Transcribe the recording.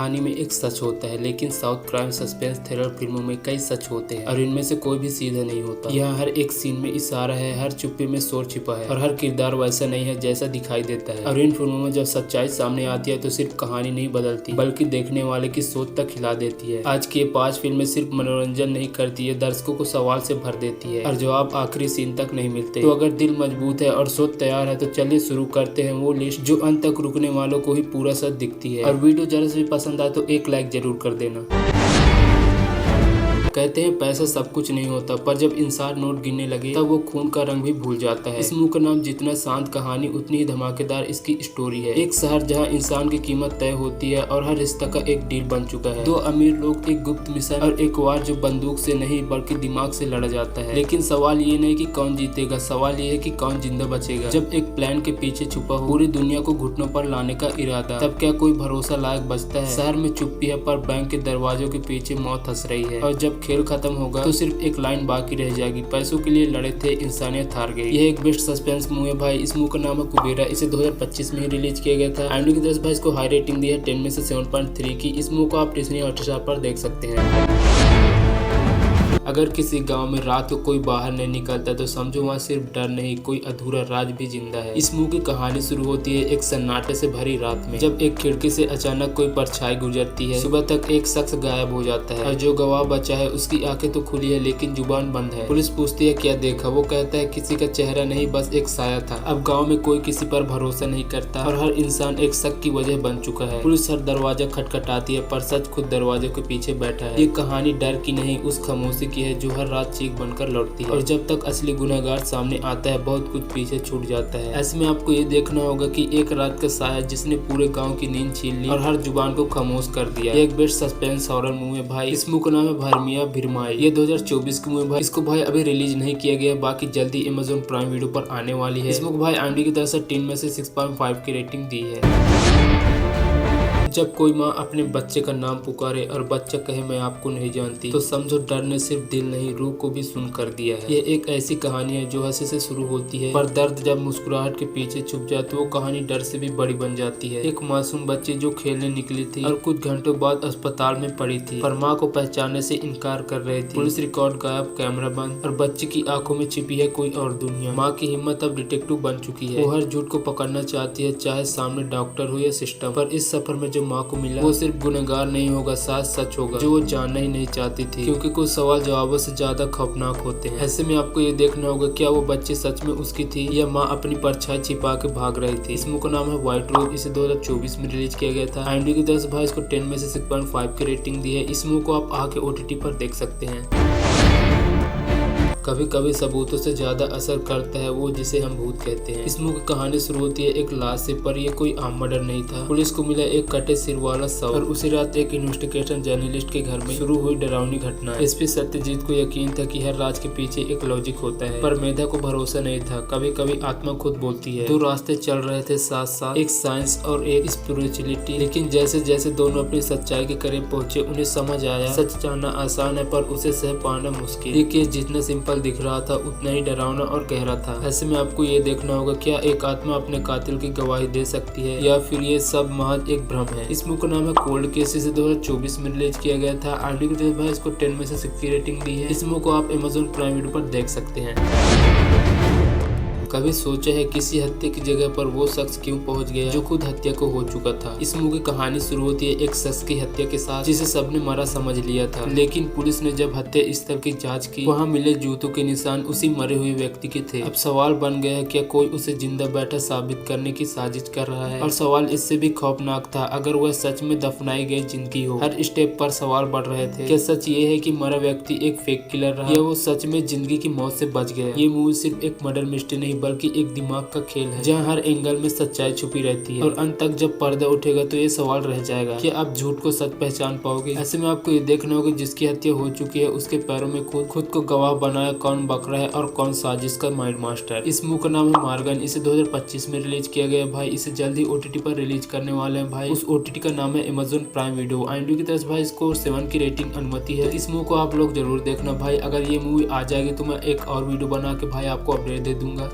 कहानी में एक सच होता है, लेकिन साउथ क्राइम सस्पेंस थ्रिलर फिल्मों में कई सच होते हैं और इनमें से कोई भी सीधा नहीं होता। यहाँ हर एक सीन में इशारा है, हर चुप्पी में शोर छिपा है और हर किरदार वैसा नहीं है जैसा दिखाई देता है। और इन फिल्मों में जब सच्चाई सामने आती है तो सिर्फ कहानी नहीं बदलती, बल्कि देखने वाले की सोच तक हिला देती है। आज की ये 5 फिल्में सिर्फ मनोरंजन नहीं करती है, दर्शकों को सवाल से भर देती है और जवाब आखिरी सीन तक नहीं मिलते। तो अगर दिल मजबूत है और सोच तैयार है तो चलिए शुरू करते हैं वो लिस्ट जो अंत तक रुकने वालों को ही पूरा सच दिखती है। और वीडियो जरा से भी पसंद आए तो एक लाइक जरूर कर देना। कहते हैं पैसा सब कुछ नहीं होता, पर जब इंसान नोट गिनने लगे तब वो खून का रंग भी भूल जाता है। इस मूवी का नाम जितना शांत कहानी उतनी ही धमाकेदार इसकी स्टोरी है। एक शहर जहां इंसान की कीमत तय होती है और हर रिश्ता का एक डील बन चुका है। 2 अमीर लोग, एक गुप्त मिशन और एक वार जो बंदूक से नहीं बल्कि दिमाग से लड़ा जाता है। लेकिन सवाल ये नहीं कि कौन जीतेगा, सवाल ये है कि कौन जिंदा बचेगा। जब एक प्लान के पीछे छुपा हो पूरी दुनिया को घुटनों पर लाने का इरादा, तब क्या कोई भरोसा लायक बचता है? शहर में चुप्पी है, पर बैंक के दरवाजों के पीछे मौत हंस रही है। और जब खेल खत्म होगा तो सिर्फ एक लाइन बाकी रह जाएगी, पैसों के लिए लड़े थे, इंसानियत हार गई। यह एक बेस्ट सस्पेंस मूवी है भाई। इस मूवी का नाम है कुबेरा। इसे 2025 में ही रिलीज किया गया था। IMDb की तरफ से भाई इसको हाई रेटिंग दी है 10 में से 7.3 की। इस मूवी को आप डिज्नी हॉटस्टार पर देख सकते हैं। अगर किसी गांव में रात को कोई बाहर नहीं निकलता तो समझो वहाँ सिर्फ डर नहीं, कोई अधूरा राज भी जिंदा है। इस मूवी की कहानी शुरू होती है एक सन्नाटे से भरी रात में, जब एक खिड़की से अचानक कोई परछाई गुजरती है। सुबह तक एक शख्स गायब हो जाता है और जो गवाह बचा है उसकी आंखें तो खुली है लेकिन जुबान बंद है। पुलिस पूछती है क्या देखा? वो कहता है किसी का चेहरा नहीं, बस एक साया था। अब गाँव में कोई किसी पर भरोसा नहीं करता और हर इंसान एक शक की वजह बन चुका है। पुलिस हर दरवाजा खटखटाती है, पर सच खुद दरवाजे के पीछे बैठा है। ये कहानी डर की नहीं, उस खामोशी की है जो हर रात चीख बनकर लौटती है। और जब तक असली गुनहगार सामने आता है बहुत कुछ पीछे छूट जाता है। ऐसे में आपको ये देखना होगा कि एक रात का साया जिसने पूरे गांव की नींद छीन ली और हर जुबान को खामोश कर दिया। ये एक बेस्ट सस्पेंस हॉरर मूवी है भाई। इस मूवी का नाम है भरमिया भिरमाई। ये 2024 की मूवी भाई। इसको भाई अभी रिलीज नहीं किया गया, बाकी जल्दी अमेज़न प्राइम वीडियो पर आने वाली है। इस मूवी भाई IMDb की तरफ से 10 में से 6.5 की रेटिंग दी है। जब कोई माँ अपने बच्चे का नाम पुकारे और बच्चा कहे मैं आपको नहीं जानती, तो समझो डर ने सिर्फ दिल नहीं रूह को भी सुन कर दिया है। ये एक ऐसी कहानी है जो हंसी से शुरू होती है, पर दर्द जब मुस्कुराहट के पीछे छुप जाए तो वो कहानी डर से भी बड़ी बन जाती है। एक मासूम बच्ची जो खेलने निकली थी और कुछ घंटों बाद अस्पताल में पड़ी थी, पर माँ को पहचानने से इनकार कर रही थी। पुलिस रिकॉर्ड गायब, कैमरा बंद और बच्ची की आंखों में छिपी है कोई और दुनिया। माँ की हिम्मत अब डिटेक्टिव बन चुकी है। वो हर झूठ को पकड़ना चाहती है, चाहे सामने डॉक्टर हो या सिस्टम। पर इस सफर में माँ को मिला वो सिर्फ गुनहगार नहीं होगा, साथ सच होगा जो वो जानना ही नहीं चाहती थी, क्योंकि कुछ सवाल जवाबों से ज्यादा खौफनाक होते हैं। ऐसे में आपको ये देखना होगा क्या वो बच्ची सच में उसकी थी या माँ अपनी परछाई छिपा के भाग रही थी। इस मूवी का नाम है व्हाइट रोज। इसे 2024 में रिलीज किया गया था। IMDb की तरफ से भाई इसको 10 में से 6.5 की रेटिंग दी है। इस मूवी को आप आके OTT पर देख सकते हैं। कभी कभी सबूतों से ज्यादा असर करता है वो जिसे हम भूत कहते हैं। इस मूवी की कहानी शुरू होती है एक लाश से, पर यह कोई आम मर्डर नहीं था। पुलिस को मिला एक कटे सिर वाला शव और उसी रात एक इन्वेस्टिगेशन जर्नलिस्ट के घर में शुरू हुई डरावनी घटना। SP सत्यजीत को यकीन था कि हर राज के पीछे एक लॉजिक होता है, पर मेधा को भरोसा नहीं था। कभी कभी आत्मा खुद बोलती है। 2 रास्ते चल रहे थे साथ साथ, एक साइंस और एक स्पिरिचुअलिटी। लेकिन जैसे जैसे दोनों अपनी सच्चाई के करीब पहुंचे उन्हें समझ आया सच जानना आसान है पर उसे सह पाना मुश्किल। ये केस जितना सिंपल दिख रहा था उतना ही डरावना और गहरा था। ऐसे में आपको ये देखना होगा क्या एक आत्मा अपने कातिल की गवाही दे सकती है या फिर ये सब महज एक भ्रम है। इस मूवी का नाम है कोल्ड केस। इसे 2024 में रिलीज किया गया था। IMDb की तरफ से इसको 10 में से 6 की रेटिंग दी है। इस मूवी को आप अमेज़न प्राइम वीडियो पर देख सकते हैं। कभी सोचा है किसी हत्या की जगह पर वो शख्स क्यों पहुंच गया जो खुद हत्या को हो चुका था? इस मूवी की कहानी शुरू होती है एक शख्स की हत्या के साथ जिसे सबने मरा समझ लिया था, लेकिन पुलिस ने जब हत्या स्थल की जांच की वहां मिले जूतों के निशान उसी मरे हुए व्यक्ति के थे। अब सवाल बन गया है क्या कोई उसे जिंदा बैठा साबित करने की साजिश कर रहा है? और सवाल इससे भी खौफनाक था, अगर वह सच में दफनाई गई जिंदगी हो। हर स्टेप पर सवाल बढ़ रहे थे। क्या सच ये है कि मरा व्यक्ति एक फेक किलर रहा या वो सच में जिंदगी की मौत से बच गया? ये मूवी सिर्फ एक मर्डर मिस्ट्री नहीं बल्कि एक दिमाग का खेल है, जहां हर एंगल में सच्चाई छुपी रहती है और अंत तक जब पर्दा उठेगा तो ये सवाल रह जाएगा कि आप झूठ को सच पहचान पाओगे? ऐसे में आपको ये देखना होगा जिसकी हत्या हो चुकी है उसके पैरों में खुद को गवाह बनाया कौन बकरा है और कौन साजिश का माइंड मास्टर। इस मूवी का नाम है मार्गन। इसे 2025 में रिलीज किया गया भाई। इसे जल्दी OTT पर रिलीज करने वाले हैं भाई। उस OTT का नाम है अमेज़न प्राइम वीडियो। IMDb की तरफ से भाई इसको 7 की रेटिंग अनुमति है। इस मूवी को आप लोग जरूर देखना भाई। अगर ये मूवी आ जाएगी तो मैं एक और वीडियो बना के भाई आपको अपडेट दे दूंगा।